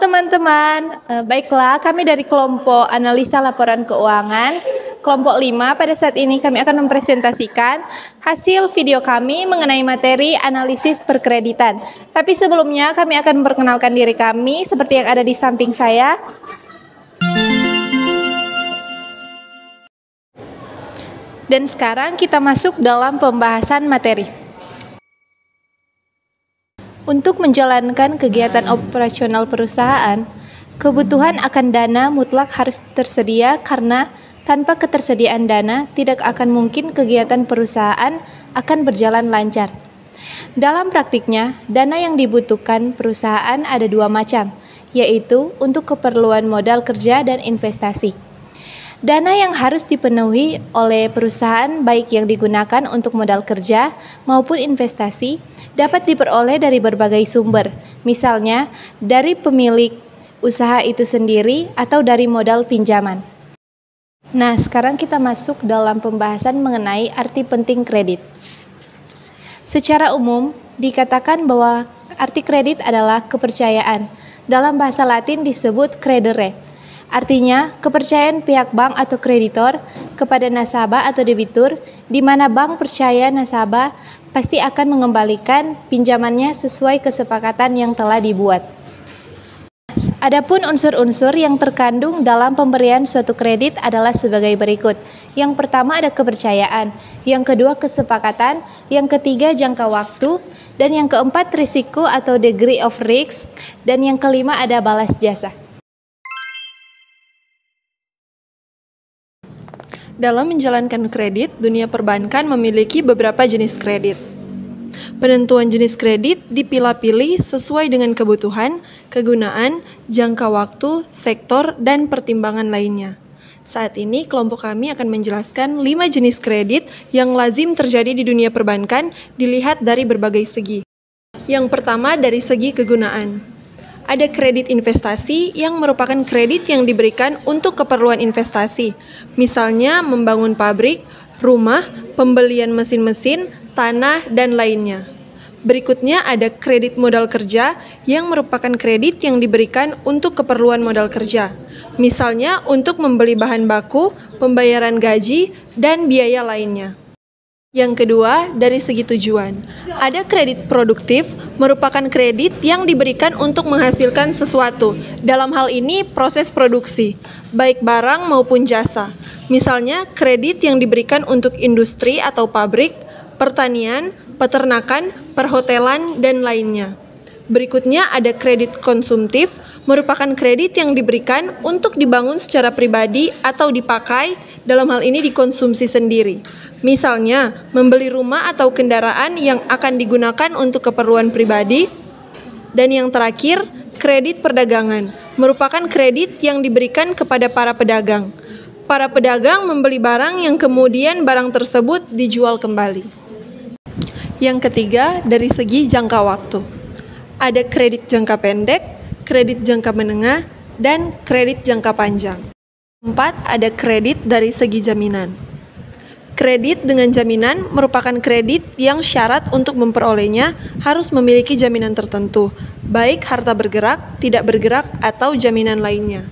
teman-teman, baiklah kami dari kelompok analisa laporan keuangan kelompok 5 pada saat ini kami akan mempresentasikan hasil video kami mengenai materi analisis perkreditan. Tapi sebelumnya kami akan memperkenalkan diri kami seperti yang ada di samping saya. Dan sekarang kita masuk dalam pembahasan materi. Untuk menjalankan kegiatan operasional perusahaan, kebutuhan akan dana mutlak harus tersedia karena tanpa ketersediaan dana tidak akan mungkin kegiatan perusahaan akan berjalan lancar. Dalam praktiknya, dana yang dibutuhkan perusahaan ada dua macam, yaitu untuk keperluan modal kerja dan investasi. Dana yang harus dipenuhi oleh perusahaan baik yang digunakan untuk modal kerja maupun investasi dapat diperoleh dari berbagai sumber, misalnya dari pemilik usaha itu sendiri atau dari modal pinjaman. Nah, sekarang kita masuk dalam pembahasan mengenai arti penting kredit. Secara umum, dikatakan bahwa arti kredit adalah kepercayaan. Dalam bahasa Latin disebut credere. Artinya, kepercayaan pihak bank atau kreditor kepada nasabah atau debitur, di mana bank percaya nasabah pasti akan mengembalikan pinjamannya sesuai kesepakatan yang telah dibuat. Adapun unsur-unsur yang terkandung dalam pemberian suatu kredit adalah sebagai berikut. Yang pertama ada kepercayaan, yang kedua kesepakatan, yang ketiga jangka waktu, dan yang keempat risiko atau degree of risk, dan yang kelima ada balas jasa. Dalam menjalankan kredit, dunia perbankan memiliki beberapa jenis kredit. Penentuan jenis kredit dipilah-pilih sesuai dengan kebutuhan, kegunaan, jangka waktu, sektor, dan pertimbangan lainnya. Saat ini, kelompok kami akan menjelaskan 5 jenis kredit yang lazim terjadi di dunia perbankan dilihat dari berbagai segi. Yang pertama dari segi kegunaan. Ada kredit investasi yang merupakan kredit yang diberikan untuk keperluan investasi, misalnya membangun pabrik, rumah, pembelian mesin-mesin, tanah, dan lainnya. Berikutnya ada kredit modal kerja yang merupakan kredit yang diberikan untuk keperluan modal kerja, misalnya untuk membeli bahan baku, pembayaran gaji, dan biaya lainnya. Yang kedua, dari segi tujuan. Ada kredit produktif, merupakan kredit yang diberikan untuk menghasilkan sesuatu. Dalam hal ini, proses produksi, baik barang maupun jasa. Misalnya, kredit yang diberikan untuk industri atau pabrik, pertanian, peternakan, perhotelan, dan lainnya. Berikutnya ada kredit konsumtif, merupakan kredit yang diberikan untuk dibangun secara pribadi atau dipakai, dalam hal ini dikonsumsi sendiri. Misalnya, membeli rumah atau kendaraan yang akan digunakan untuk keperluan pribadi. Dan yang terakhir, kredit perdagangan, merupakan kredit yang diberikan kepada para pedagang. Para pedagang membeli barang yang kemudian barang tersebut dijual kembali. Yang ketiga, dari segi jangka waktu. Ada kredit jangka pendek, kredit jangka menengah, dan kredit jangka panjang. 4. Ada kredit dari segi jaminan. Kredit dengan jaminan merupakan kredit yang syarat untuk memperolehnya harus memiliki jaminan tertentu, baik harta bergerak, tidak bergerak, atau jaminan lainnya.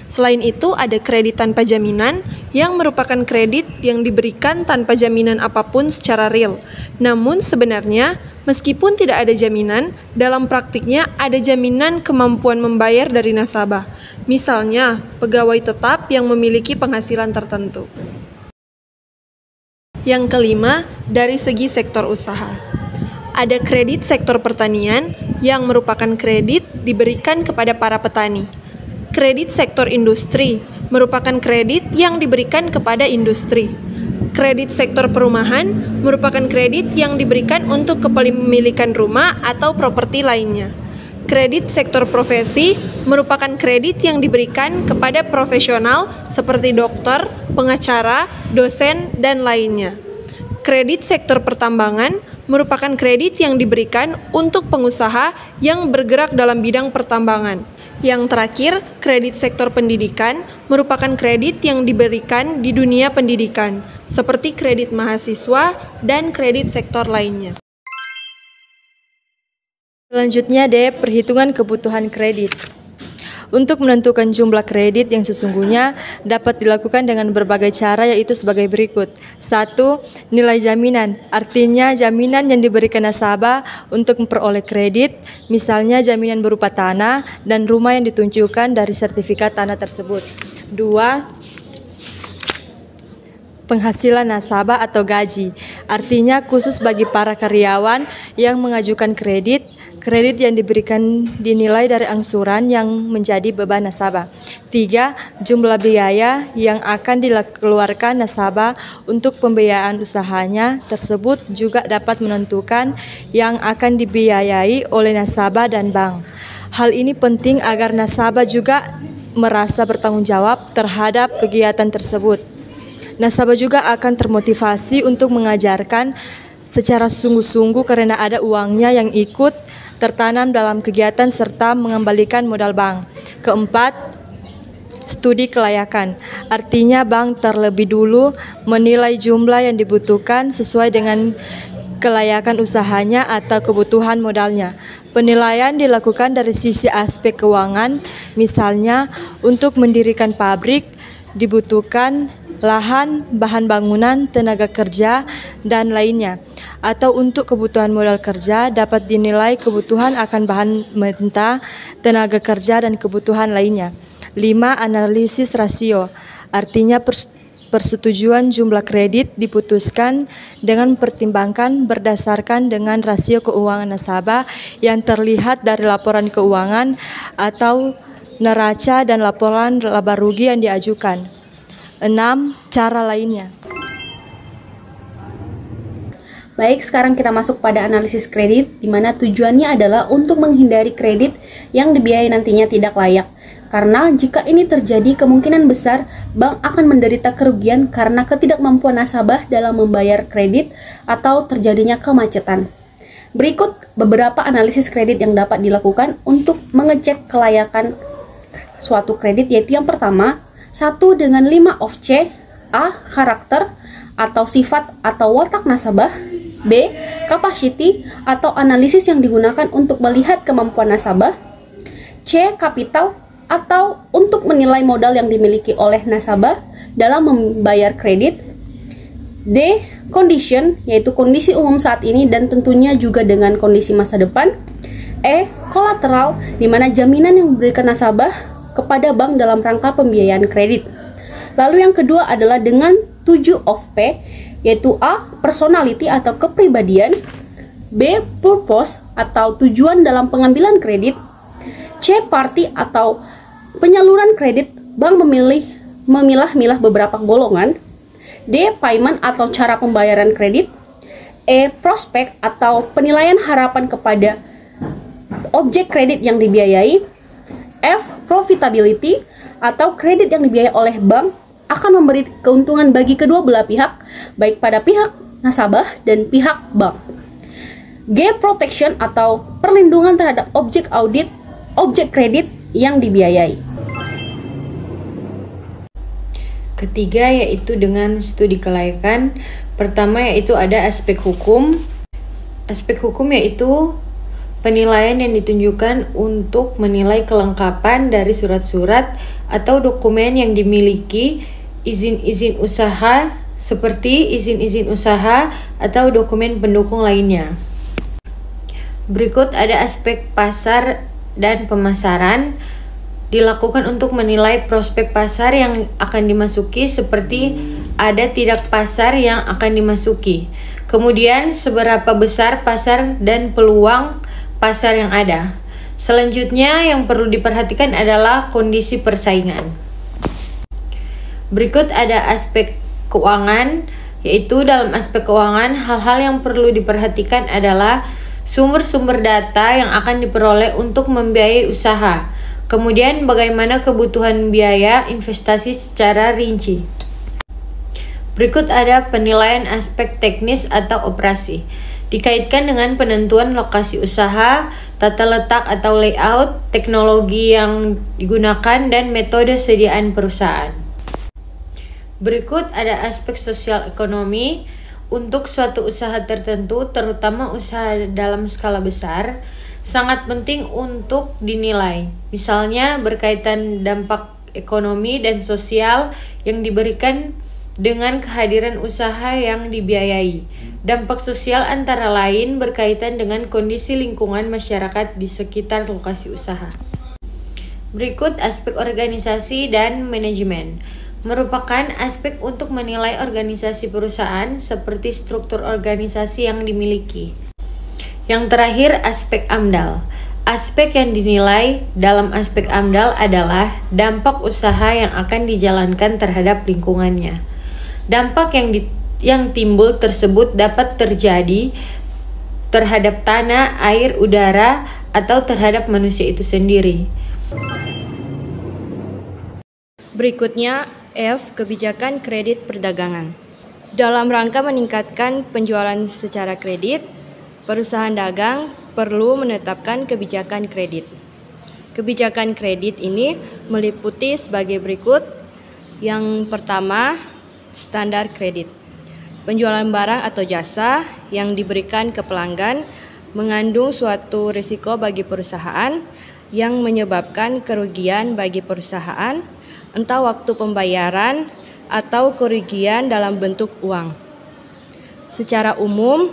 Selain itu, ada kredit tanpa jaminan yang merupakan kredit yang diberikan tanpa jaminan apapun secara real. Namun sebenarnya, meskipun tidak ada jaminan, dalam praktiknya ada jaminan kemampuan membayar dari nasabah. Misalnya, pegawai tetap yang memiliki penghasilan tertentu. Yang kelima, dari segi sektor usaha. Ada kredit sektor pertanian yang merupakan kredit diberikan kepada para petani. Kredit sektor industri merupakan kredit yang diberikan kepada industri. Kredit sektor perumahan merupakan kredit yang diberikan untuk kepemilikan rumah atau properti lainnya. Kredit sektor profesi merupakan kredit yang diberikan kepada profesional seperti dokter, pengacara, dosen, dan lainnya. Kredit sektor pertambangan merupakan kredit yang diberikan untuk pengusaha yang bergerak dalam bidang pertambangan. Yang terakhir, kredit sektor pendidikan merupakan kredit yang diberikan di dunia pendidikan, seperti kredit mahasiswa dan kredit sektor lainnya. Selanjutnya, perhitungan kebutuhan kredit. Untuk menentukan jumlah kredit yang sesungguhnya dapat dilakukan dengan berbagai cara, yaitu sebagai berikut. 1. Nilai jaminan, artinya jaminan yang diberikan nasabah untuk memperoleh kredit, misalnya jaminan berupa tanah dan rumah yang ditunjukkan dari sertifikat tanah tersebut. 2. Penghasilan nasabah atau gaji, artinya khusus bagi para karyawan yang mengajukan kredit yang diberikan dinilai dari angsuran yang menjadi beban nasabah. 3. Jumlah biaya yang akan dikeluarkan nasabah untuk pembiayaan usahanya tersebut juga dapat menentukan yang akan dibiayai oleh nasabah dan bank. Hal ini penting agar nasabah juga merasa bertanggung jawab terhadap kegiatan tersebut. Nasabah juga akan termotivasi untuk mengajarkan secara sungguh-sungguh karena ada uangnya yang ikut tertanam dalam kegiatan serta mengembalikan modal bank. 4. Studi kelayakan, artinya bank terlebih dulu menilai jumlah yang dibutuhkan sesuai dengan kelayakan usahanya atau kebutuhan modalnya. Penilaian dilakukan dari sisi aspek keuangan, misalnya untuk mendirikan pabrik dibutuhkan lahan, bahan bangunan, tenaga kerja, dan lainnya. Atau untuk kebutuhan modal kerja dapat dinilai kebutuhan akan bahan mentah, tenaga kerja, dan kebutuhan lainnya. 5. Analisis rasio, artinya persetujuan jumlah kredit diputuskan dengan mempertimbangkan berdasarkan dengan rasio keuangan nasabah yang terlihat dari laporan keuangan atau neraca dan laporan laba rugi yang diajukan. 6. Cara lainnya. Baik, sekarang kita masuk pada analisis kredit, di mana tujuannya adalah untuk menghindari kredit yang dibiayai nantinya tidak layak. Karena jika ini terjadi, kemungkinan besar bank akan menderita kerugian karena ketidakmampuan nasabah dalam membayar kredit atau terjadinya kemacetan. Berikut beberapa analisis kredit yang dapat dilakukan untuk mengecek kelayakan suatu kredit, yaitu yang pertama, 1 dengan 5 of C. A. Karakter atau sifat atau watak nasabah. B. Capacity atau analisis yang digunakan untuk melihat kemampuan nasabah. C. Capital atau untuk menilai modal yang dimiliki oleh nasabah dalam membayar kredit. D. Condition, yaitu kondisi umum saat ini dan tentunya juga dengan kondisi masa depan. E. Collateral, di mana jaminan yang diberikan nasabah kepada bank dalam rangka pembiayaan kredit. Lalu yang kedua adalah dengan 7 of P, yaitu A. Personality atau kepribadian. B. Purpose atau tujuan dalam pengambilan kredit. C. Party atau penyaluran kredit, bank memilah-milah beberapa golongan. D. Payment atau cara pembayaran kredit. E. Prospect atau penilaian harapan kepada objek kredit yang dibiayai. F. Profitability atau kredit yang dibiayai oleh bank akan memberi keuntungan bagi kedua belah pihak, baik pada pihak nasabah dan pihak bank. G. Protection atau perlindungan terhadap objek audit, objek kredit yang dibiayai. Ketiga yaitu dengan studi kelayakan. Pertama yaitu ada aspek hukum. Aspek hukum yaitu penilaian yang ditunjukkan untuk menilai kelengkapan dari surat-surat atau dokumen yang dimiliki, izin-izin usaha seperti izin-izin usaha atau dokumen pendukung lainnya. Berikut ada aspek pasar dan pemasaran, dilakukan untuk menilai prospek pasar yang akan dimasuki seperti ada tidak pasar yang akan dimasuki. Kemudian seberapa besar pasar dan peluang pasar yang ada. Selanjutnya yang perlu diperhatikan adalah kondisi persaingan. Berikut ada aspek keuangan, yaitu dalam aspek keuangan hal-hal yang perlu diperhatikan adalah sumber-sumber data yang akan diperoleh untuk membiayai usaha. Kemudian bagaimana kebutuhan biaya investasi secara rinci. Berikut ada penilaian aspek teknis atau operasi. Dikaitkan dengan penentuan lokasi usaha, tata letak atau layout, teknologi yang digunakan, dan metode sediaan perusahaan. Berikut ada aspek sosial ekonomi. Untuk suatu usaha tertentu, terutama usaha dalam skala besar, sangat penting untuk dinilai. Misalnya berkaitan dampak ekonomi dan sosial yang diberikan dengan kehadiran usaha yang dibiayai. Dampak sosial antara lain berkaitan dengan kondisi lingkungan masyarakat di sekitar lokasi usaha. Berikut aspek organisasi dan manajemen. Merupakan aspek untuk menilai organisasi perusahaan seperti struktur organisasi yang dimiliki. Yang terakhir, aspek AMDAL. Aspek yang dinilai dalam aspek AMDAL adalah dampak usaha yang akan dijalankan terhadap lingkungannya. Dampak yang timbul tersebut dapat terjadi terhadap tanah, air, udara, atau terhadap manusia itu sendiri. Berikutnya, F. Kebijakan kredit perdagangan. Dalam rangka meningkatkan penjualan secara kredit, perusahaan dagang perlu menetapkan kebijakan kredit. Kebijakan kredit ini meliputi sebagai berikut. Yang pertama, standar kredit. Penjualan barang atau jasa yang diberikan ke pelanggan mengandung suatu risiko bagi perusahaan yang menyebabkan kerugian bagi perusahaan, entah waktu pembayaran atau kerugian dalam bentuk uang. Secara umum,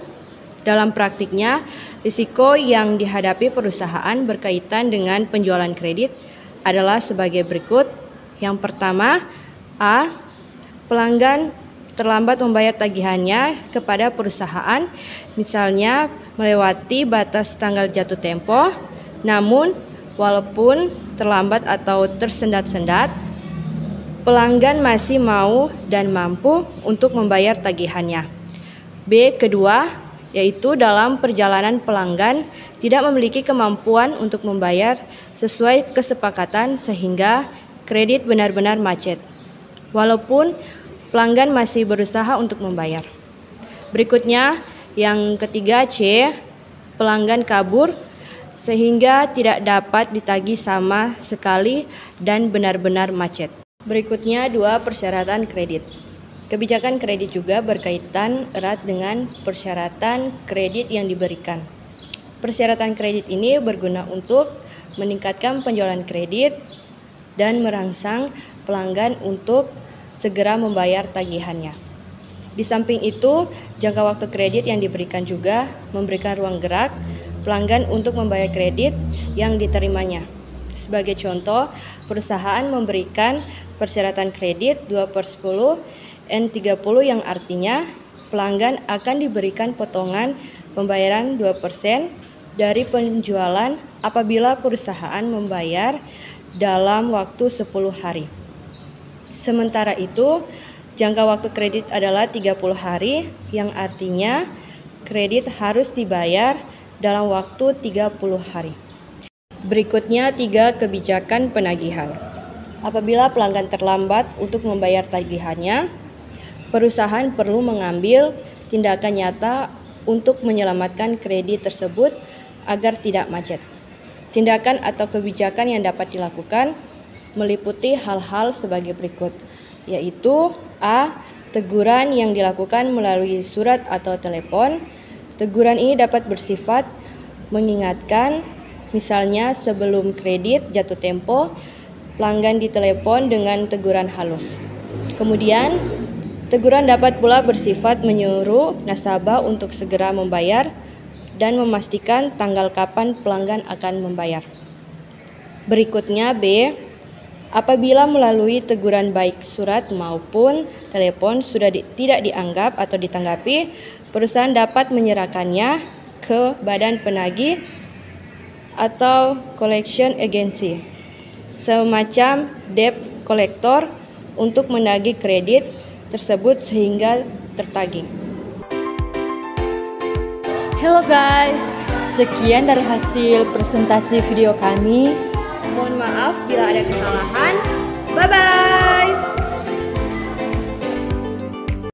dalam praktiknya, risiko yang dihadapi perusahaan berkaitan dengan penjualan kredit adalah sebagai berikut. Yang pertama, A. Pelanggan terlambat membayar tagihannya kepada perusahaan, misalnya melewati batas tanggal jatuh tempo, namun walaupun terlambat atau tersendat-sendat, pelanggan masih mau dan mampu untuk membayar tagihannya. B. Kedua, yaitu dalam perjalanan pelanggan tidak memiliki kemampuan untuk membayar sesuai kesepakatan sehingga kredit benar-benar macet, walaupun pelanggan masih berusaha untuk membayar. Berikutnya, yang ketiga C. Pelanggan kabur sehingga tidak dapat ditagih sama sekali dan benar-benar macet. Berikutnya 2. Persyaratan kredit. Kebijakan kredit juga berkaitan erat dengan persyaratan kredit yang diberikan. Persyaratan kredit ini berguna untuk meningkatkan penjualan kredit dan merangsang pelanggan untuk segera membayar tagihannya. Di samping itu, jangka waktu kredit yang diberikan juga memberikan ruang gerak pelanggan untuk membayar kredit yang diterimanya. Sebagai contoh, perusahaan memberikan persyaratan kredit 2/10 N30 yang artinya pelanggan akan diberikan potongan pembayaran 2% dari penjualan apabila perusahaan membayar dalam waktu 10 hari. Sementara itu, jangka waktu kredit adalah 30 hari yang artinya kredit harus dibayar dalam waktu 30 hari. Berikutnya 3. Kebijakan penagihan. Apabila pelanggan terlambat untuk membayar tagihannya, perusahaan perlu mengambil tindakan nyata untuk menyelamatkan kredit tersebut agar tidak macet. Tindakan atau kebijakan yang dapat dilakukan meliputi hal-hal sebagai berikut, yaitu A. Teguran yang dilakukan melalui surat atau telepon. Teguran ini dapat bersifat mengingatkan, misalnya sebelum kredit jatuh tempo, pelanggan ditelepon dengan teguran halus. Kemudian, teguran dapat pula bersifat menyuruh nasabah untuk segera membayar dan memastikan tanggal kapan pelanggan akan membayar. Berikutnya B. Apabila melalui teguran baik surat maupun telepon sudah tidak dianggap atau ditanggapi, perusahaan dapat menyerahkannya ke badan penagih atau collection agency, semacam debt collector, untuk menagih kredit tersebut sehingga tertagih. Hello guys, sekian dari hasil presentasi video kami. Mohon maaf bila ada kesalahan. Bye-bye.